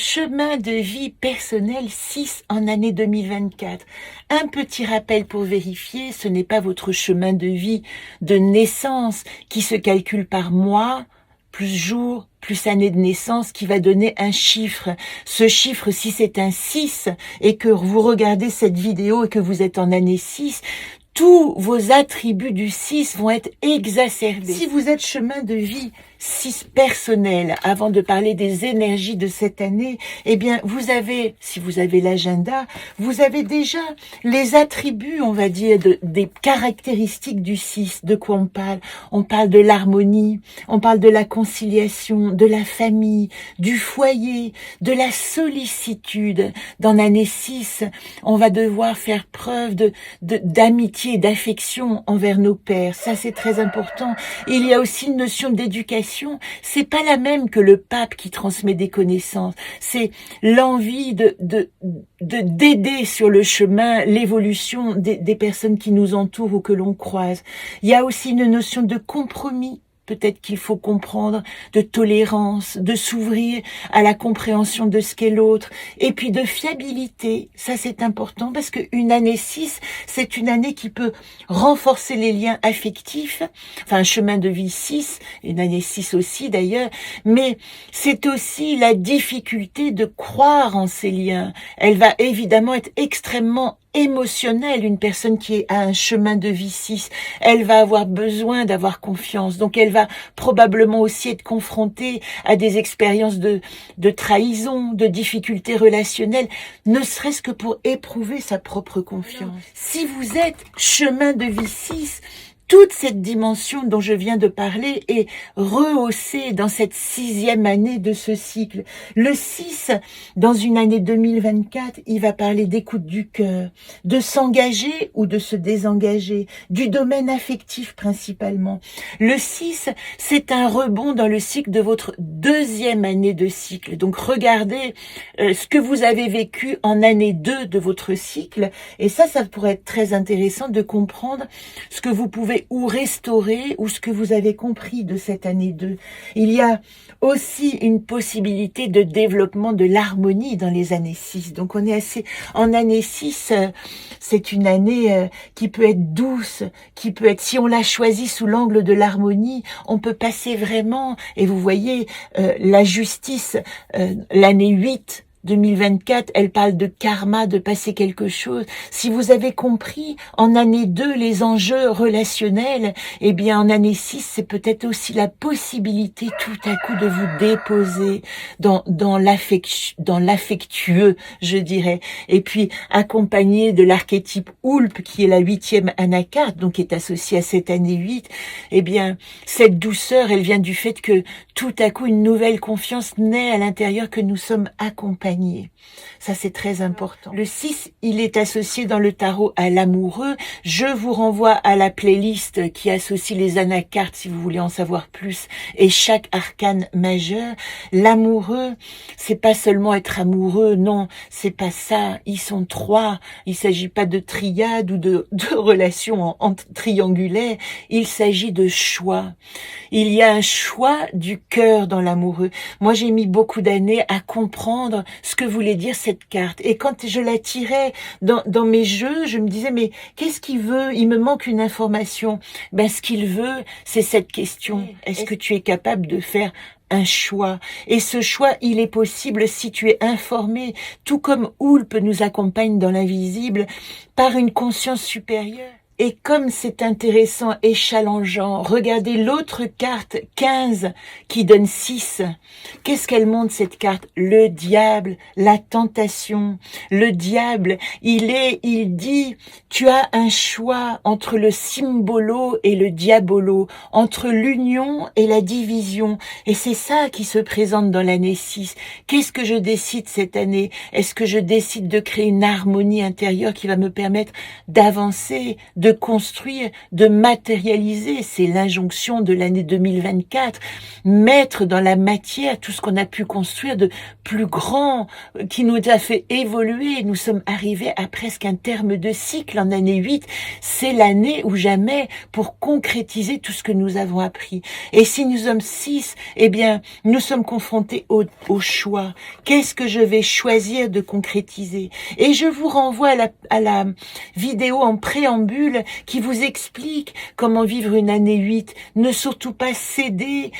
chemin de vie personnel 6 en année 2024. Un petit rappel pour vérifier, ce n'est pas votre chemin de vie de naissance qui se calcule par mois, plus jour, plus année de naissance qui va donner un chiffre. Ce chiffre, si c'est un 6 et que vous regardez cette vidéo et que vous êtes en année 6, tous vos attributs du 6 vont être exacerbés. Si vous êtes chemin de vie 6 personnel, avant de parler des énergies de cette année, eh bien, vous avez, si vous avez l'agenda, vous avez déjà les attributs, on va dire, des caractéristiques du 6. De quoi on parle? On parle de l'harmonie, on parle de la conciliation, de la famille, du foyer, de la sollicitude. Dans l'année 6, on va devoir faire preuve d'amitié et d'affection envers nos pères. Ça, c'est très important. Il y a aussi une notion d'éducation. C'est pas la même que le pape qui transmet des connaissances. C'est l'envie d'aider sur le chemin l'évolution des personnes qui nous entourent ou que l'on croise. Il y a aussi une notion de compromis. Peut-être qu'il faut comprendre, de tolérance, de s'ouvrir à la compréhension de ce qu'est l'autre, et puis de fiabilité. Ça, c'est important parce qu'une année 6, c'est une année qui peut renforcer les liens affectifs, enfin un chemin de vie 6, une année 6 aussi d'ailleurs, mais c'est aussi la difficulté de croire en ces liens. Elle va évidemment être extrêmement émotionnelle, une personne qui a un chemin de vie 6, elle va avoir besoin d'avoir confiance, donc elle va probablement aussi être confrontée à des expériences de trahison, de difficultés relationnelles, ne serait-ce que pour éprouver sa propre confiance. Si vous êtes chemin de vie 6, toute cette dimension dont je viens de parler est rehaussée dans cette 6e année de ce cycle. Le 6, dans une année 2024, il va parler d'écoute du cœur, de s'engager ou de se désengager, du domaine affectif principalement. Le 6, c'est un rebond dans le cycle de votre 2e année de cycle. Donc regardez ce que vous avez vécu en année 2 de votre cycle, et ça pourrait être très intéressant de comprendre ce que vous pouvez ou restaurer, ou ce que vous avez compris de cette année 2. Il y a aussi une possibilité de développement de l'harmonie dans les années 6. Donc on est assez, en année 6, c'est une année qui peut être douce, qui peut être, si on l'a choisie sous l'angle de l'harmonie, on peut passer vraiment, et vous voyez, la justice, l'année 8, 2024, elle parle de karma, de passer quelque chose. Si vous avez compris en année 2 les enjeux relationnels, eh bien en année 6, c'est peut-être aussi la possibilité tout à coup de vous déposer dans l'affectueux, je dirais. Et puis accompagné de l'archétype Oulp, qui est la 8e anacarte, donc qui est associée à cette année 8, eh bien cette douceur, elle vient du fait que tout à coup une nouvelle confiance naît à l'intérieur, que nous sommes accompagnés. Ça, c'est très important. Le 6, il est associé dans le tarot à l'amoureux. Je vous renvoie à la playlist qui associe les anacartes si vous voulez en savoir plus, et chaque arcane majeur. L'amoureux, c'est pas seulement être amoureux, non, c'est pas ça. Ils sont 3. Il s'agit pas de triade ou de relations en triangulaire. Il s'agit de choix. Il y a un choix du cœur dans l'amoureux. Moi, j'ai mis beaucoup d'années à comprendre ce que voulait dire cette carte. Et quand je la tirais dans mes jeux, je me disais, mais qu'est-ce qu'il veut? Il me manque une information. Ben, ce qu'il veut, c'est cette question. Est-ce que tu es capable de faire un choix? Et ce choix, il est possible si tu es informé, tout comme Oulp nous accompagne dans l'invisible, par une conscience supérieure. Et comme c'est intéressant et challengeant, regardez l'autre carte, 15, qui donne 6. Qu'est-ce qu'elle montre, cette carte? Le diable, la tentation. Le diable, il dit, tu as un choix entre le symbolo et le diabolo, entre l'union et la division. Et c'est ça qui se présente dans l'année 6. Qu'est-ce que je décide cette année? Est-ce que je décide de créer une harmonie intérieure qui va me permettre d'avancer, de de construire, de matérialiser. C'est l'injonction de l'année 2024. Mettre dans la matière tout ce qu'on a pu construire de plus grand, qui nous a fait évoluer. Nous sommes arrivés à presque un terme de cycle en année 8. C'est l'année ou jamais pour concrétiser tout ce que nous avons appris. Et si nous sommes 6, eh bien, nous sommes confrontés au choix. Qu'est-ce que je vais choisir de concrétiser? Et je vous renvoie à la vidéo en préambule qui vous explique comment vivre une année 8. Ne surtout pas céder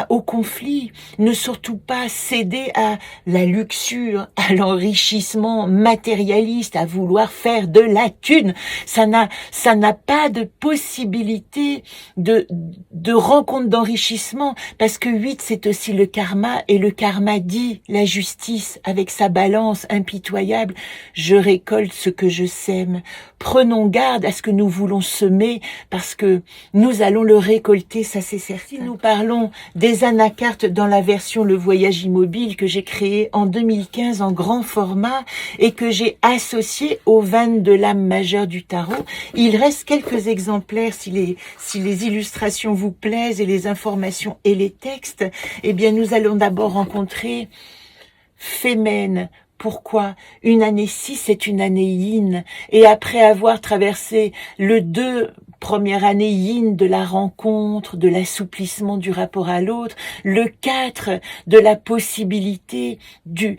au conflit, ne surtout pas céder à la luxure, à l'enrichissement matérialiste, à vouloir faire de la thune. Ça n'a pas de possibilité de rencontre d'enrichissement, parce que 8 c'est aussi le karma, et le karma dit la justice avec sa balance impitoyable. Je récolte ce que je sème. Prenons garde à ce que nous voulons semer, parce que nous allons le récolter, ça c'est certain. Si nous parlons des anacartes dans la version Le Voyage Immobile que j'ai créé en 2015 en grand format et que j'ai associé aux vannes de l'âme majeure du tarot, il reste quelques exemplaires si les illustrations vous plaisent et les informations et les textes. Eh bien, nous allons d'abord rencontrer Femen. Pourquoi? Une année 6 est une année yin, et après avoir traversé le 2, première année yin de la rencontre, de l'assouplissement du rapport à l'autre, le 4 de la possibilité de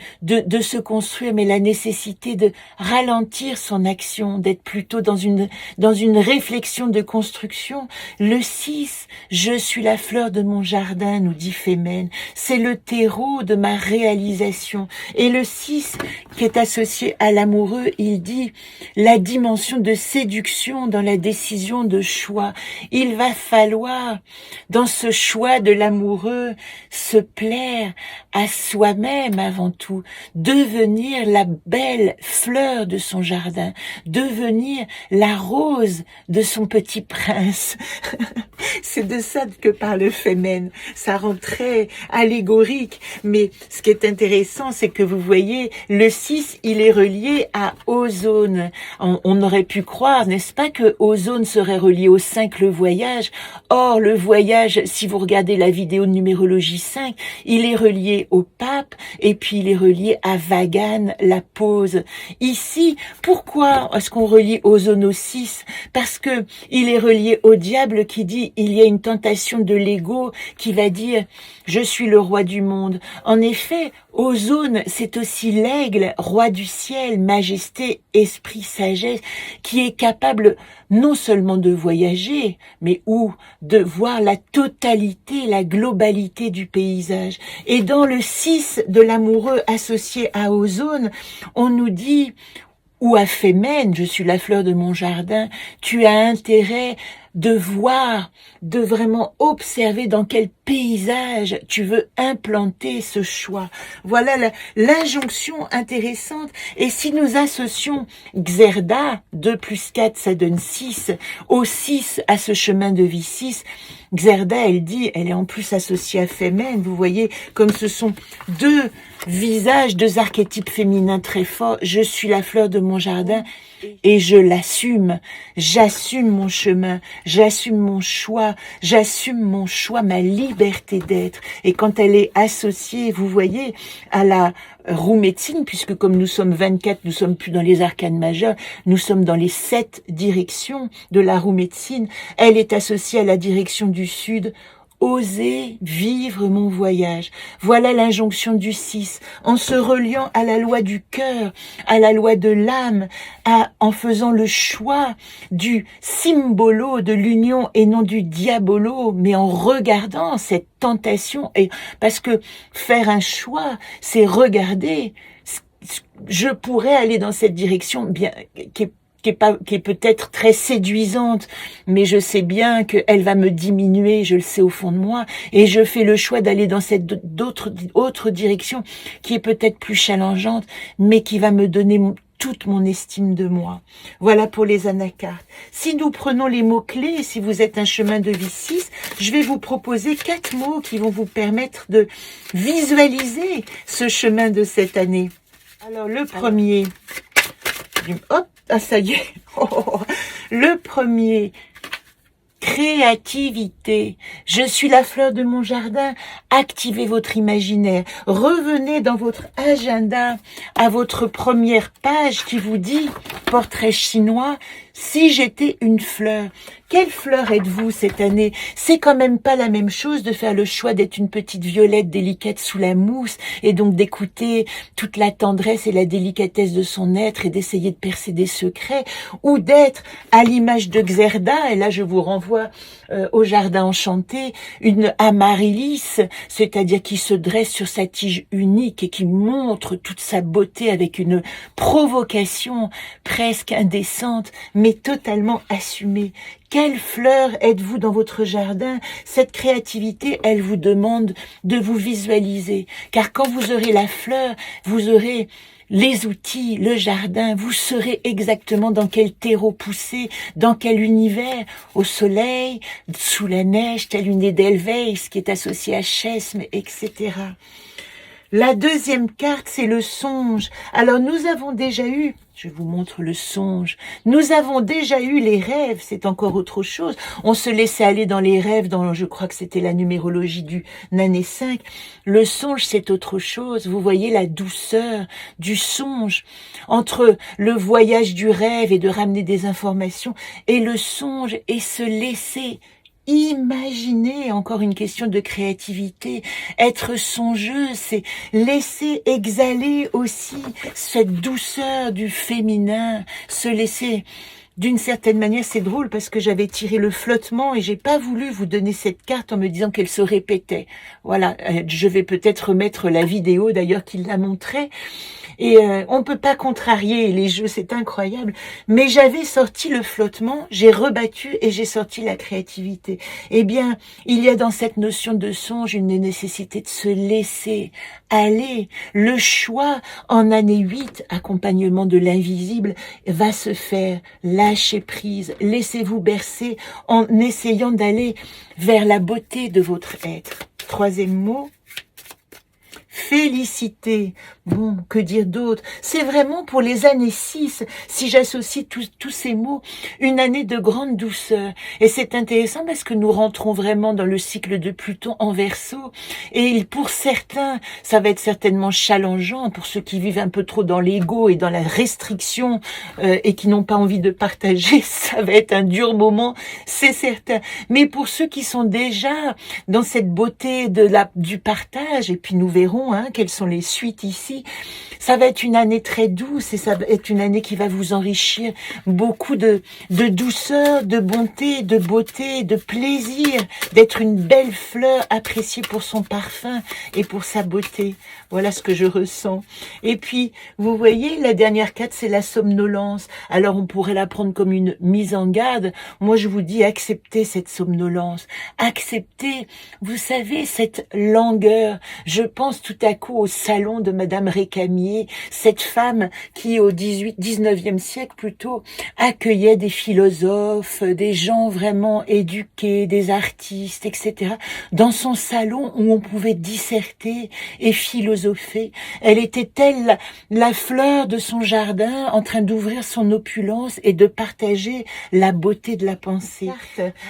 se construire, mais la nécessité de ralentir son action, d'être plutôt dans une réflexion de construction. Le 6, je suis la fleur de mon jardin, nous dit Femen, c'est le terreau de ma réalisation. Et le 6 qui est associé à l'amoureux, il dit la dimension de séduction dans la décision de choix. Il va falloir, dans ce choix de l'amoureux, se plaire à soi-même avant tout, devenir la belle fleur de son jardin, devenir la rose de son petit prince. C'est de ça que parle Femen. Ça rend très allégorique, mais ce qui est intéressant, c'est que vous voyez, le 6, il est relié à Ozone. On aurait pu croire, n'est-ce pas, que Ozone serait relié au 5, le voyage. Or, le voyage, si vous regardez la vidéo de numérologie 5, il est relié au pape, et puis il est relié à Vagan, la pause. Ici, pourquoi est-ce qu'on relie Ozone au 6? Parce que il est relié au diable qui dit, il y a une tentation de l'ego qui va dire, je suis le roi du monde. En effet, Ozone, c'est aussi l'aigle, roi du ciel, majesté, esprit, sagesse, qui est capable non seulement de voyager, mais ou de voir la totalité, la globalité du paysage. Et dans le 6 de l'amoureux associé à Ozone, on nous dit, ou à Femen, je suis la fleur de mon jardin, tu as intérêt de voir, de vraiment observer dans quel paysage tu veux implanter ce choix. Voilà l'injonction intéressante. Et si nous associons Xerda, 2 plus 4, ça donne 6, au 6 à ce chemin de vie 6, Xerda, elle dit, elle est en plus associée à Femen, vous voyez, comme ce sont deux visages, deux archétypes féminins très forts, je suis la fleur de mon jardin, et je l'assume, j'assume mon chemin, j'assume mon choix, ma liberté d'être. Et quand elle est associée, vous voyez, à la roue médecine, puisque comme nous sommes 24, nous sommes plus dans les arcanes majeures, nous sommes dans les 7 directions de la roue médecine, elle est associée à la direction du sud. Oser vivre mon voyage. Voilà l'injonction du 6. En se reliant à la loi du cœur, à la loi de l'âme, en faisant le choix du symbolo de l'union et non du diabolo, mais en regardant cette tentation. Et parce que faire un choix, c'est regarder. Je pourrais aller dans cette direction bien qui est peut-être très séduisante, mais je sais bien qu'elle va me diminuer, je le sais au fond de moi, et je fais le choix d'aller dans cette autre direction qui est peut-être plus challengeante, mais qui va me donner toute mon estime de moi. Voilà pour les anacartes. Si nous prenons les mots-clés, si vous êtes un chemin de vie 6, je vais vous proposer 4 mots qui vont vous permettre de visualiser ce chemin de cette année. Alors, le premier, hop, ah ça y est, Le premier, créativité. Je suis la fleur de mon jardin. Activez votre imaginaire. Revenez dans votre agenda à votre première page qui vous dit portrait chinois. Si j'étais une fleur, quelle fleur êtes-vous cette année? C'est quand même pas la même chose de faire le choix d'être une petite violette délicate sous la mousse et donc d'écouter toute la tendresse et la délicatesse de son être et d'essayer de percer des secrets, ou d'être à l'image de Xerda, et là je vous renvoie au jardin enchanté, une amaryllis, c'est-à-dire qui se dresse sur sa tige unique et qui montre toute sa beauté avec une provocation presque indécente, mais totalement assumée. Quelle fleur êtes-vous dans votre jardin? Cette créativité, elle vous demande de vous visualiser, car quand vous aurez la fleur, vous aurez les outils, le jardin, vous saurez exactement dans quel terreau pousser, dans quel univers, au soleil, sous la neige, telle une Edelweiss qui est associée à Chesme, etc. La deuxième carte, c'est le songe. Alors, nous avons déjà eu, je vous montre le songe, nous avons déjà eu les rêves, c'est encore autre chose. On se laissait aller dans les rêves, je crois que c'était la numérologie du année 5. Le songe, c'est autre chose. Vous voyez la douceur du songe entre le voyage du rêve et de ramener des informations et le songe et se laisser imaginer, encore une question de créativité. Être songeuse, c'est laisser exhaler aussi cette douceur du féminin, se laisser... D'une certaine manière, c'est drôle parce que j'avais tiré le flottement et j'ai pas voulu vous donner cette carte en me disant qu'elle se répétait. Voilà, je vais peut-être remettre la vidéo d'ailleurs qui la montrait. Et on peut pas contrarier les jeux, c'est incroyable. Mais j'avais sorti le flottement, j'ai rebattu et j'ai sorti la créativité. Eh bien, il y a dans cette notion de songe une nécessité de se laisser aller. Le choix en année 8, accompagnement de l'invisible, va se faire. Lâchez prise, laissez-vous bercer en essayant d'aller vers la beauté de votre être. Troisième mot. Félicité. Bon, que dire d'autre? C'est vraiment pour les années 6, si j'associe tous ces mots, une année de grande douceur. Et c'est intéressant parce que nous rentrons vraiment dans le cycle de Pluton en Verseau. Et pour certains, ça va être certainement challengeant, pour ceux qui vivent un peu trop dans l'ego et dans la restriction et qui n'ont pas envie de partager, ça va être un dur moment, c'est certain. Mais pour ceux qui sont déjà dans cette beauté du partage, et puis nous verrons quelles sont les suites ici, ça va être une année très douce et ça va être une année qui va vous enrichir beaucoup de douceur, de bonté, de beauté, de plaisir, d'être une belle fleur appréciée pour son parfum et pour sa beauté. Voilà ce que je ressens. Et puis, vous voyez, la dernière carte, c'est la somnolence. Alors, on pourrait la prendre comme une mise en garde. Moi, je vous dis, acceptez cette somnolence. Acceptez, vous savez, cette langueur. Je pense tout à coup au salon de Madame Récamier, cette femme qui, au 19e siècle plutôt, accueillait des philosophes, des gens vraiment éduqués, des artistes, etc., dans son salon où on pouvait disserter et philosopher. Elle était telle la fleur de son jardin en train d'ouvrir son opulence et de partager la beauté de la pensée.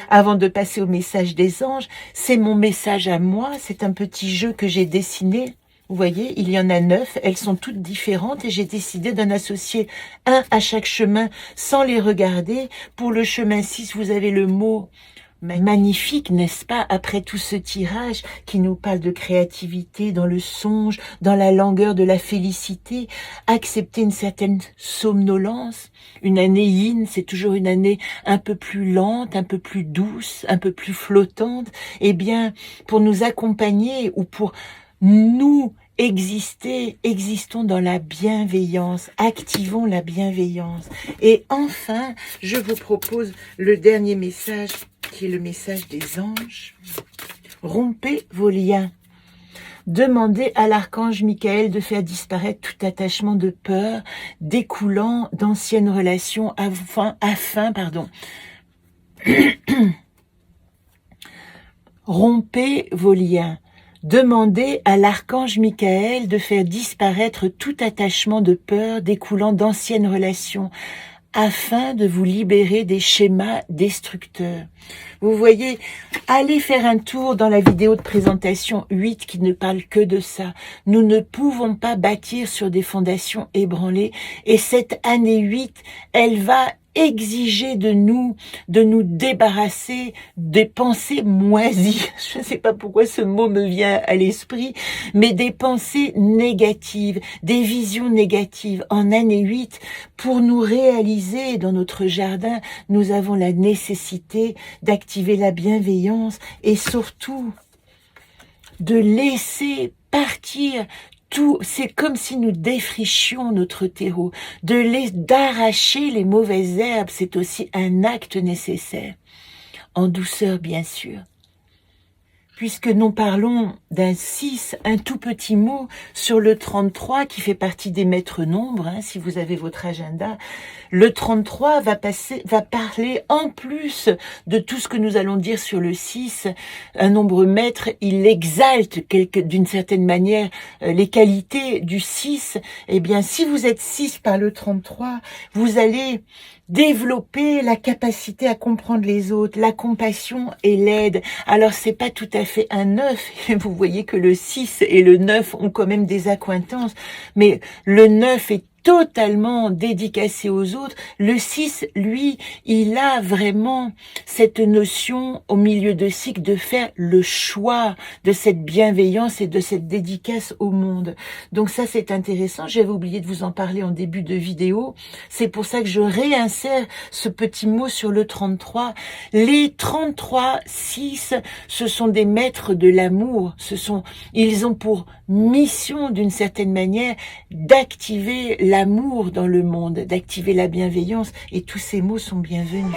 Avant de passer au message des anges, c'est mon message à moi, c'est un petit jeu que j'ai dessiné. Vous voyez, il y en a 9, elles sont toutes différentes et j'ai décidé d'en associer un à chaque chemin sans les regarder. Pour le chemin 6, vous avez le mot magnifique, n'est-ce pas, après tout ce tirage qui nous parle de créativité, dans le songe, dans la langueur de la félicité, accepter une certaine somnolence. Une année yin, c'est toujours une année un peu plus lente, un peu plus douce, un peu plus flottante. Eh bien, pour nous accompagner ou pour nous existons dans la bienveillance, activons la bienveillance. Et enfin, je vous propose le dernier message, qui est le message des anges. Rompez vos liens. Demandez à l'archange Michael de faire disparaître tout attachement de peur découlant d'anciennes relations afin, rompez vos liens. Demandez à l'archange Michael de faire disparaître tout attachement de peur découlant d'anciennes relations afin de vous libérer des schémas destructeurs. Vous voyez, allez faire un tour dans la vidéo de présentation 8 qui ne parle que de ça. Nous ne pouvons pas bâtir sur des fondations ébranlées et cette année 8, elle va exiger de nous débarrasser des pensées moisies. Je ne sais pas pourquoi ce mot me vient à l'esprit, mais des pensées négatives, des visions négatives. En année 8, pour nous réaliser dans notre jardin, nous avons la nécessité d'activer la bienveillance et surtout de laisser partir tout. C'est comme si nous défrichions notre terreau. D'arracher les mauvaises herbes, c'est aussi un acte nécessaire. En douceur, bien sûr. Puisque nous parlons d'un 6, un tout petit mot sur le 33 qui fait partie des maîtres nombres, hein, si vous avez votre agenda, le 33 va parler en plus de tout ce que nous allons dire sur le 6, un nombre maître, il exalte d'une certaine manière les qualités du 6, eh bien si vous êtes 6 par le 33, vous allez développer la capacité à comprendre les autres, la compassion et l'aide. Alors c'est pas tout à fait un 9, vous voyez que le 6 et le 9 ont quand même des accointances, mais le 9 est totalement dédicacé aux autres. Le 6, lui, il a vraiment cette notion au milieu de cycle de faire le choix de cette bienveillance et de cette dédicace au monde. Donc ça, c'est intéressant. J'avais oublié de vous en parler en début de vidéo. C'est pour ça que je réinsère ce petit mot sur le 33. Les 33, 6, ce sont des maîtres de l'amour. Ils ont pour mission, d'une certaine manière, d'activer l'amour dans le monde, d'activer la bienveillance, et tous ces mots sont bienvenus.